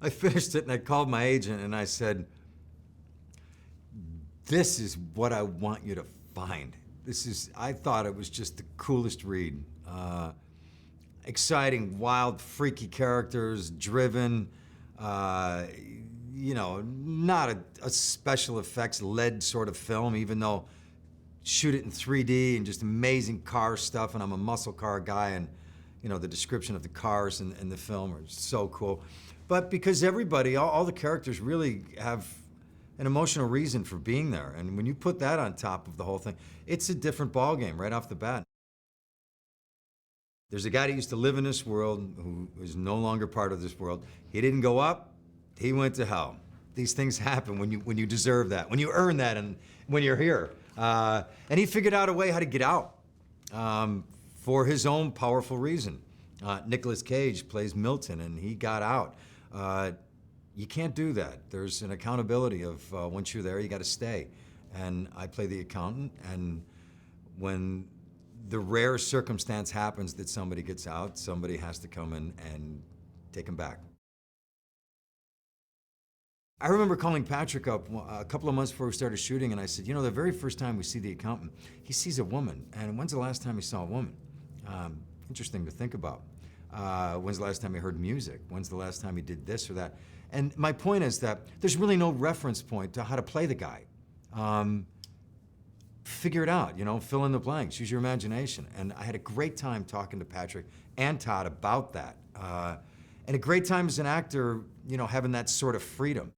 I finished it and I called my agent and I said, this is what I want you to find. I thought it was just the coolest read. Exciting, wild, freaky characters, driven, not a special effects led sort of film, even though shoot it in 3D and just amazing car stuff, and I'm a muscle car guy, and the description of the cars in the film are so cool. But because everybody, all the characters really have an emotional reason for being there, and when you put that on top of the whole thing, it's a different ballgame right off the bat. There's a guy that used to live in this world who is no longer part of this world. He didn't go up, he went to hell. These things happen when you deserve that, when you earn that, and when you're here. And he figured out a way how to get out for his own powerful reason. Nicolas Cage plays Milton, and he got out. You can't do that. There's an accountability of once you're there, you got to stay. And I play the accountant, and when the rare circumstance happens that somebody gets out, somebody has to come in and take them back. I remember calling Patrick up a couple of months before we started shooting, and I said, the very first time we see the accountant, he sees a woman. And when's the last time he saw a woman? Interesting to think about. When's the last time he heard music? When's the last time he did this or that? And my point is that there's really no reference point to how to play the guy. Figure it out, fill in the blanks, use your imagination. And I had a great time talking to Patrick and Todd about that. And a great time as an actor, having that sort of freedom.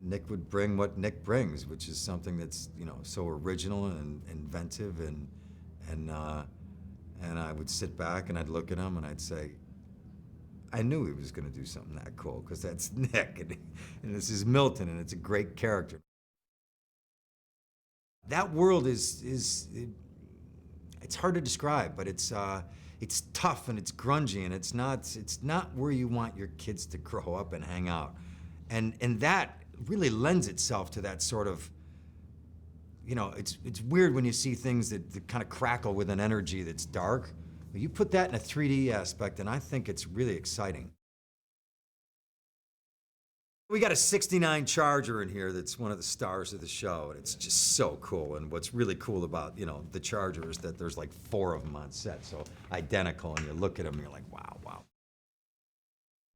Nick would bring what Nick brings, which is something that's, so original and inventive, and I would sit back and I'd look at him and I'd say, I knew he was gonna do something that cool, because that's Nick, and this is Milton, and it's a great character. That world it's hard to describe, but it's tough and it's grungy, and it's not where you want your kids to grow up and hang out. And that really lends itself to that sort of, it's weird when you see things that kind of crackle with an energy that's dark. But you put that in a 3D aspect, and I think it's really exciting. We got a '69 Charger in here that's one of the stars of the show, and it's just so cool. And what's really cool about, the Charger is that there's like 4 of them on set, so identical, and you look at them and you're like, wow, wow.